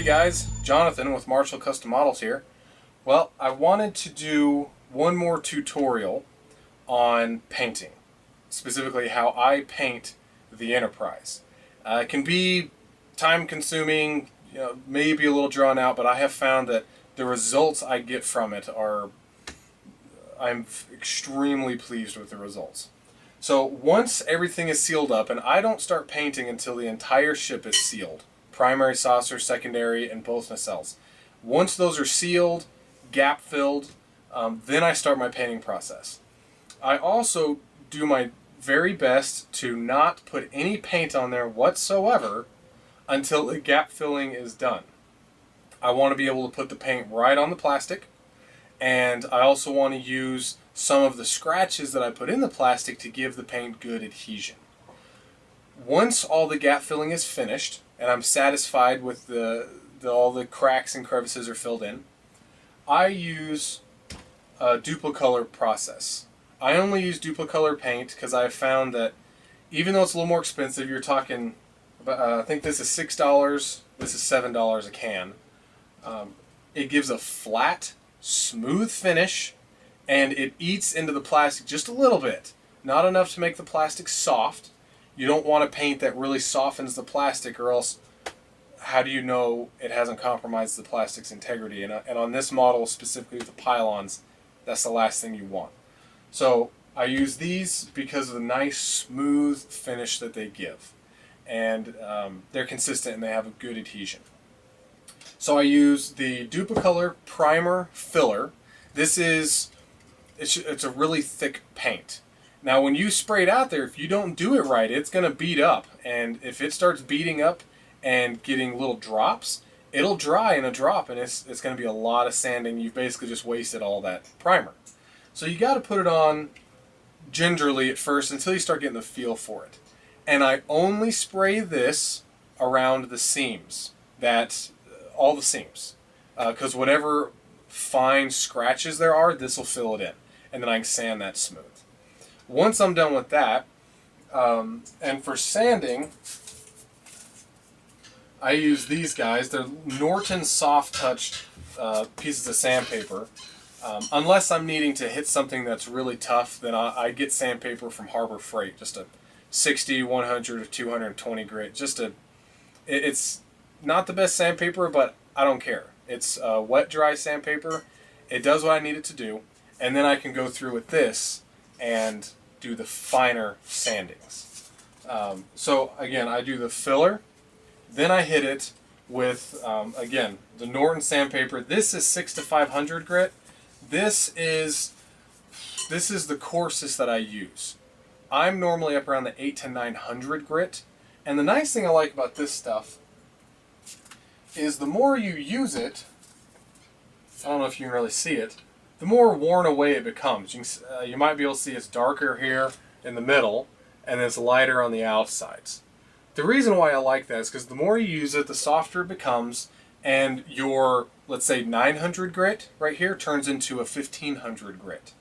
guys, Jonathan with Marshall Custom Models here. Well, I wanted to do one more tutorial on painting, specifically how I paint the Enterprise. It can be time consuming, maybe a little drawn out, but I have found that the results I get from it I'm extremely pleased with the results. So once everything is sealed up, and I don't start painting until the entire ship is sealed, primary saucer, secondary, and both nacelles. Once those are sealed, gap filled, then I start my painting process. I also do my very best to not put any paint on there whatsoever until the gap filling is done. I want to be able to put the paint right on the plastic, and I also want to use some of the scratches that I put in the plastic to give the paint good adhesion. Once all the gap filling is finished, and I'm satisfied with all the cracks and crevices are filled in, I use a Duplicolor process. I only use Duplicolor paint because I've found that even though it's a little more expensive, you're talking about, I think this is $6, this is $7 a can. It gives a flat, smooth finish, and it eats into the plastic just a little bit. Not enough to make the plastic soft. You don't want a paint that really softens the plastic, or else how do you know it hasn't compromised the plastic's integrity? And on this model, specifically with the pylons, that's the last thing you want. So I use these because of the nice smooth finish that they give. And they're consistent and they have a good adhesion. So I use the Duplicolor Primer Filler. It's a really thick paint. Now when you spray it out there, if you don't do it right, it's going to beat up. And if it starts beating up and getting little drops, it'll dry in a drop, and it's going to be a lot of sanding. You've basically just wasted all that primer. So you got to put it on gingerly at first until you start getting the feel for it. And I only spray this around the seams, all the seams, because whatever fine scratches there are, this will fill it in, and then I can sand that smooth. Once I'm done with that, and for sanding, I use these guys. They're Norton Soft Touch pieces of sandpaper. Unless I'm needing to hit something that's really tough, then I get sandpaper from Harbor Freight, just a 60, 100, or 220 grit. It's not the best sandpaper, but I don't care. It's wet dry sandpaper. It does what I need it to do, and then I can go through with this and do the finer sandings. So again, I do the filler, then I hit it with again the Norton sandpaper. This is 6 to 500 grit. This is the coarsest that I use. I'm normally up around the 8 to 900 grit, and the nice thing I like about this stuff is the more you use it, I don't know if you can really see it, the more worn away it becomes. You might be able to see it's darker here in the middle, and it's lighter on the outsides. The reason why I like that is because the more you use it, the softer it becomes, and your, let's say, 900 grit right here turns into a 1500 grit.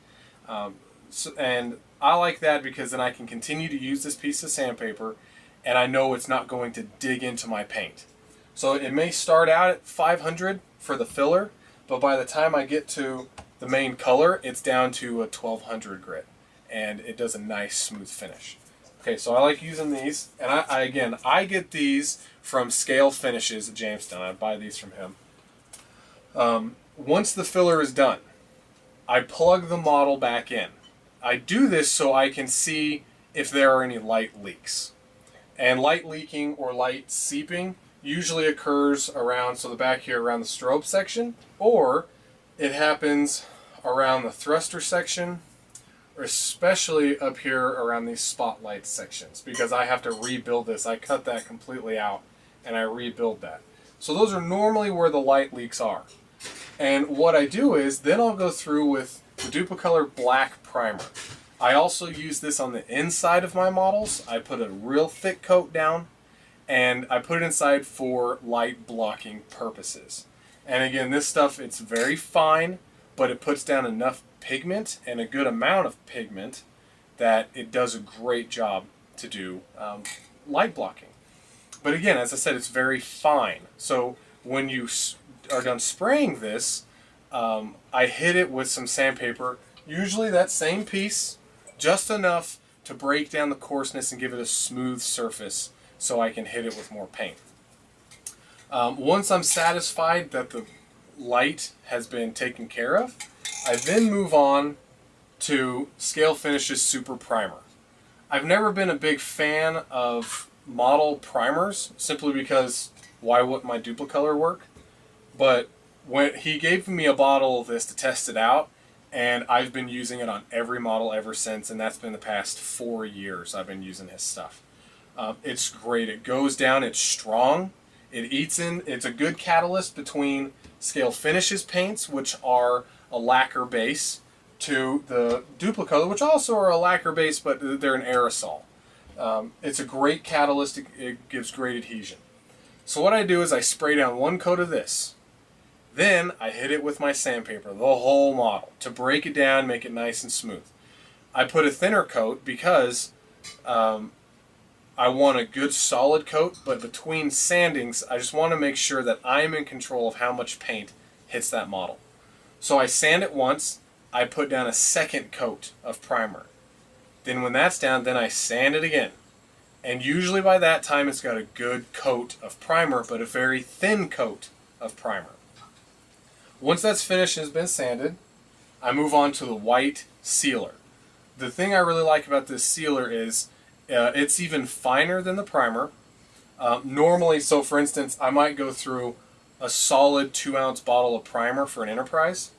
And I like that because then I can continue to use this piece of sandpaper, and I know it's not going to dig into my paint. So it may start out at 500 for the filler, but by the time I get to the main color, it's down to a 1200 grit, and it does a nice smooth finish. Okay, so I like using these, and I get these from Scale Finishes at Jamestown. I buy these from him. Once the filler is done, I plug the model back in. I do this so I can see if there are any light leaks. And light leaking or light seeping usually occurs around, so the back here around the strobe section, or it happens around the thruster section, or especially up here around these spotlight sections, because I have to rebuild this. I cut that completely out and I rebuild that. So those are normally where the light leaks are. And what I do is then I'll go through with the Duplicolor Black Primer. I also use this on the inside of my models. I put a real thick coat down, and I put it inside for light blocking purposes. And again, this stuff, it's very fine, but it puts down enough pigment and a good amount of pigment that it does a great job to do light blocking. But again, as I said, it's very fine. So when you are done spraying this, I hit it with some sandpaper, usually that same piece, just enough to break down the coarseness and give it a smooth surface so I can hit it with more paint. Once I'm satisfied that the light has been taken care of, I then move on to Scale Finishes Super Primer. I've never been a big fan of model primers, simply because why wouldn't my Duplicolor work? But when he gave me a bottle of this to test it out, and I've been using it on every model ever since, and that's been the past 4 years I've been using his stuff. It's great. It goes down, it's strong, it eats in, it's a good catalyst between Scale Finishes paints, which are a lacquer base, to the Duplicolor, which also are a lacquer base, but they're an aerosol. It's a great catalyst, it gives great adhesion. So what I do is I spray down one coat of this. Then I hit it with my sandpaper, the whole model, to break it down, make it nice and smooth. I put a thinner coat because I want a good solid coat, but between sandings, I just want to make sure that I'm in control of how much paint hits that model. So I sand it once, I put down a second coat of primer. Then when that's down, then I sand it again. And usually by that time it's got a good coat of primer, but a very thin coat of primer. Once that's finished and has been sanded, I move on to the white sealer. The thing I really like about this sealer is it's even finer than the primer. Normally, so for instance, I might go through a solid 2-ounce bottle of primer for an Enterprise.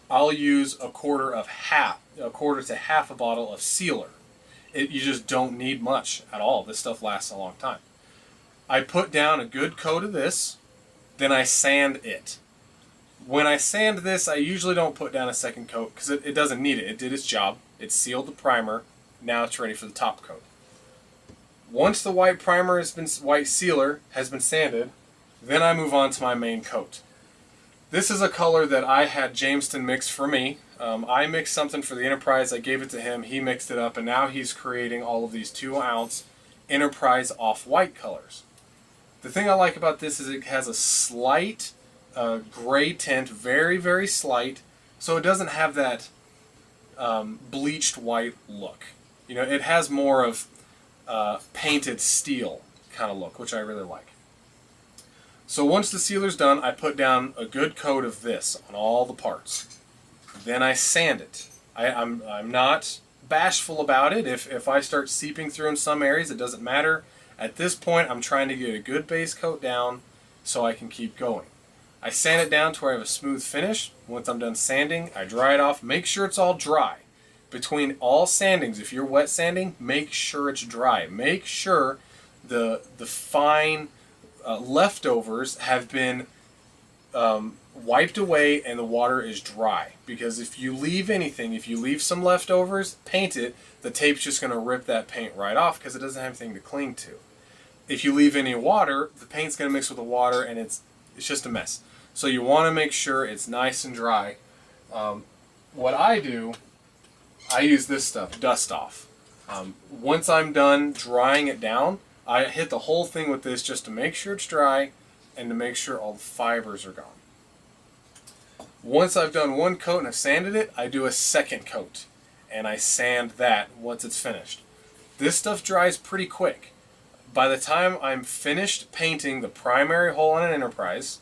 I'll use a quarter to half a bottle of sealer. You just don't need much at all. This stuff lasts a long time. I put down a good coat of this, then I sand it. When I sand this, I usually don't put down a second coat because it doesn't need it. It did its job. It sealed the primer. Now it's ready for the top coat. Once the white sealer has been sanded, then I move on to my main coat. This is a color that I had Jamestown mix for me. I mixed something for the Enterprise, I gave it to him, he mixed it up, and now he's creating all of these 2-ounce Enterprise off-white colors. The thing I like about this is it has a slight gray tint, very, very slight, so it doesn't have that bleached white look. You know, it has more of painted steel kind of look, which I really like. So once the sealer's done, I put down a good coat of this on all the parts. Then I sand it. I'm not bashful about it. If I start seeping through in some areas, it doesn't matter. At this point, I'm trying to get a good base coat down so I can keep going. I sand it down to where I have a smooth finish. Once I'm done sanding, I dry it off. Make sure it's all dry. Between all sandings, if you're wet sanding, make sure it's dry. Make sure the fine leftovers have been wiped away and the water is dry. Because if you leave anything, if you leave some leftovers, paint it, the tape's just going to rip that paint right off because it doesn't have anything to cling to. If you leave any water, the paint's going to mix with the water and it's just a mess. So you want to make sure it's nice and dry. What I do, I use this stuff, Dust Off. Once I'm done drying it down, I hit the whole thing with this just to make sure it's dry and to make sure all the fibers are gone. Once I've done one coat and I've sanded it, I do a second coat and I sand that once it's finished. This stuff dries pretty quick. By the time I'm finished painting the primary hole on an Enterprise,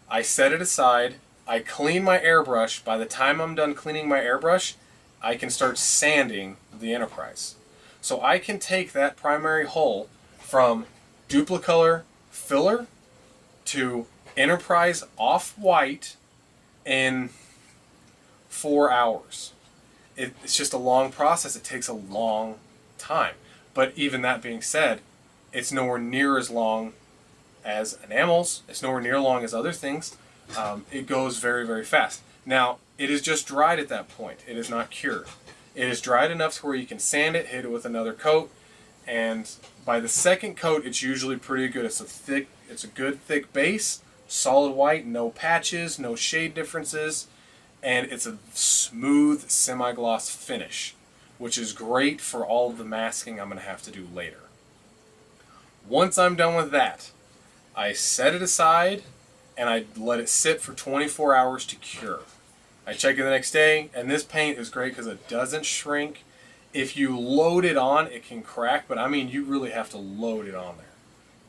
I set it aside, I clean my airbrush. By the time I'm done cleaning my airbrush, I can start sanding the Enterprise. So I can take that primary hole from Duplicolor filler to Enterprise off-white in 4 hours. It's just a long process. It takes a long time. But even that being said, it's nowhere near as long as enamels. It's nowhere near as long as other things. It goes very, very fast. Now, it is just dried at that point. It is not cured. It is dried enough to where you can sand it, hit it with another coat, and by the second coat, it's usually pretty good. It's a good thick base, solid white, no patches, no shade differences, and it's a smooth semi-gloss finish, which is great for all of the masking I'm going to have to do later. Once I'm done with that, I set it aside and I let it sit for 24 hours to cure. I check it the next day, and this paint is great because it doesn't shrink. If you load it on, it can crack, but I mean, you really have to load it on there.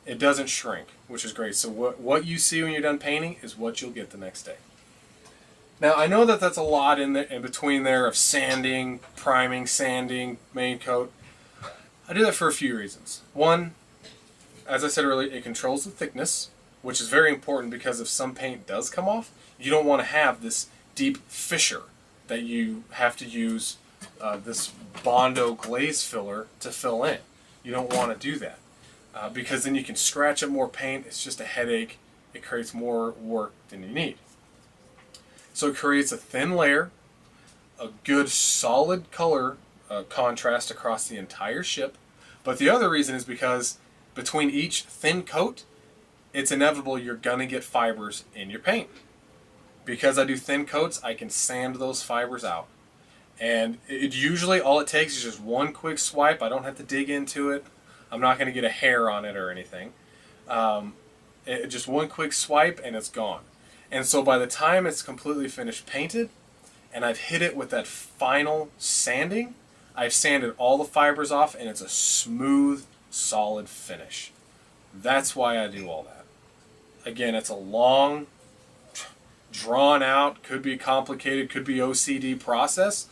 It doesn't shrink, which is great. So what you see when you're done painting is what you'll get the next day. Now, I know that that's a lot in between there of sanding, priming, sanding, main coat. I do that for a few reasons. One, as I said earlier, it controls the thickness, which is very important because if some paint does come off, you don't want to have this deep fissure that you have to use this Bondo glaze filler to fill in. You don't want to do that because then you can scratch up more paint. It's just a headache. It creates more work than you need. So it creates a thin layer, a good solid color contrast across the entire ship. But the other reason is because between each thin coat, it's inevitable you're going to get fibers in your paint. Because I do thin coats, I can sand those fibers out. And it usually, all it takes is just one quick swipe. I don't have to dig into it. I'm not going to get a hair on it or anything. Just one quick swipe and it's gone. And so by the time it's completely finished painted, and I've hit it with that final sanding, I've sanded all the fibers off and it's a smooth, solid finish. That's why I do all that. Again, it's a long, drawn out, could be complicated, could be OCD process,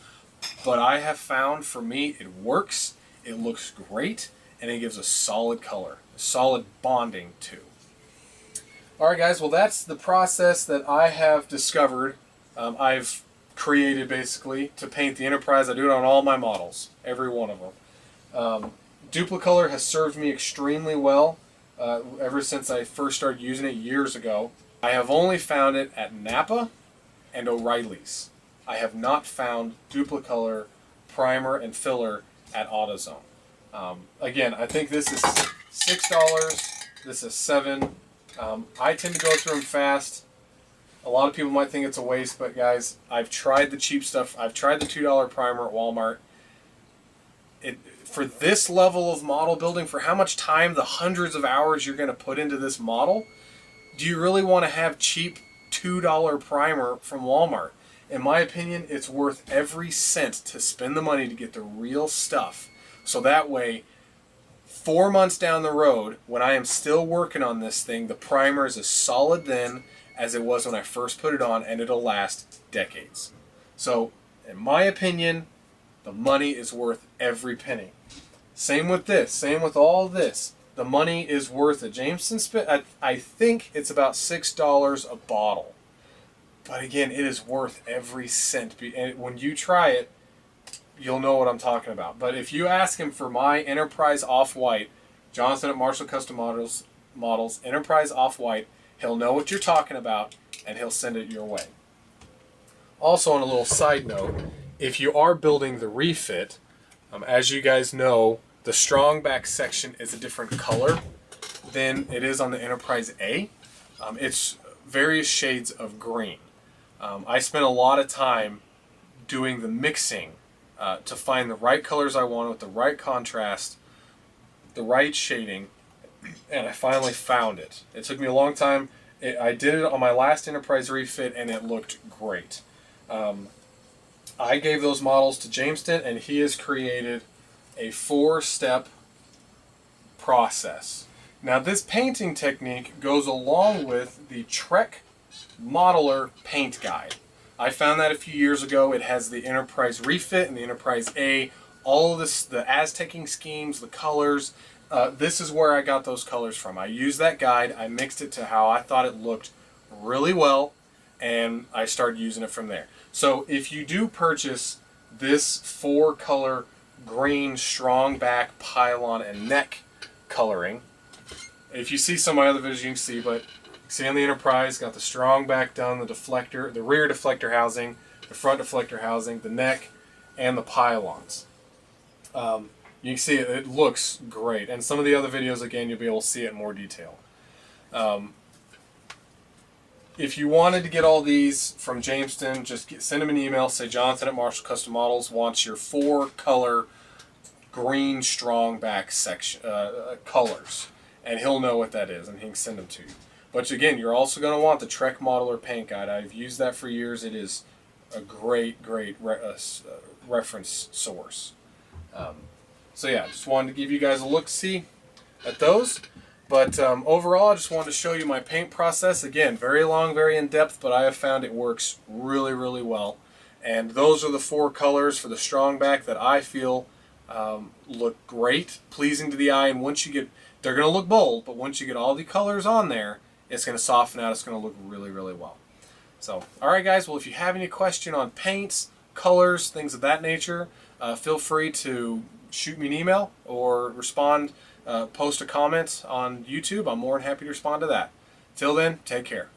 but I have found for me it works, it looks great, and it gives a solid color, a solid bonding too. Alright guys, well that's the process that I have discovered. I've created basically to paint the Enterprise. I do it on all my models, every one of them. Duplicolor has served me extremely well ever since I first started using it years ago. I have only found it at Napa and O'Reilly's. I have not found Duplicolor primer and filler at AutoZone. Again, I think this is $6. This is $7. I tend to go through them fast. A lot of people might think it's a waste, but guys, I've tried the cheap stuff. I've tried the $2 primer at Walmart. For this level of model building, for how much time, the hundreds of hours you're going to put into this model, do you really want to have cheap $2 primer from Walmart? In my opinion, it's worth every cent to spend the money to get the real stuff. So that way, 4 months down the road, when I am still working on this thing, the primer is as solid then as it was when I first put it on, and it'll last decades. So, in my opinion, the money is worth every penny. Same with this, same with all this. The money is worth it. Jameson spent, I think it's about $6 a bottle. But again, it is worth every cent. And when you try it, you'll know what I'm talking about. But if you ask him for my Enterprise Off-White, Jonathan at Marshall Custom Models, Enterprise Off-White, he'll know what you're talking about, and he'll send it your way. Also, on a little side note, if you are building the refit, as you guys know, the strong back section is a different color than it is on the Enterprise A. It's various shades of green. I spent a lot of time doing the mixing to find the right colors I wanted with the right contrast, the right shading, and I finally found it. It took me a long time. I did it on my last Enterprise refit and it looked great. I gave those models to Jameson and he has created a 4-step process. Now this painting technique goes along with the Trek Modeler Paint Guide. I found that a few years ago. It has the Enterprise refit and the Enterprise A, all of this, the Aztecing schemes, the colors. This is where I got those colors from. I used that guide, I mixed it to how I thought it looked really well, and I started using it from there. So if you do purchase this 4-color green strong back, pylon, and neck coloring, if you see some of my other videos you can see, but see on the Enterprise, got the strong back done, the deflector, the rear deflector housing, the front deflector housing, the neck, and the pylons. You can see it looks great. And some of the other videos, again, you'll be able to see it in more detail. If you wanted to get all these from Jameson, just send him an email. Say Jonathan at Marshall Custom Models wants your 4-color green strong back section colors. And he'll know what that is, and he can send them to you. But again, you're also going to want the Trek Modeler Paint Guide. I've used that for years. It is a great reference source. So yeah, just wanted to give you guys a look-see at those. But overall, I just wanted to show you my paint process. Again, very long, very in-depth, but I have found it works really, really well. And those are the 4 colors for the strong back that I feel look great, pleasing to the eye. And once you get, they're going to look bold, but once you get all the colors on there, it's going to soften out. It's going to look really, really well. So, all right, guys. Well, if you have any question on paints, colors, things of that nature, feel free to shoot me an email or respond, post a comment on YouTube. I'm more than happy to respond to that. Till then, take care.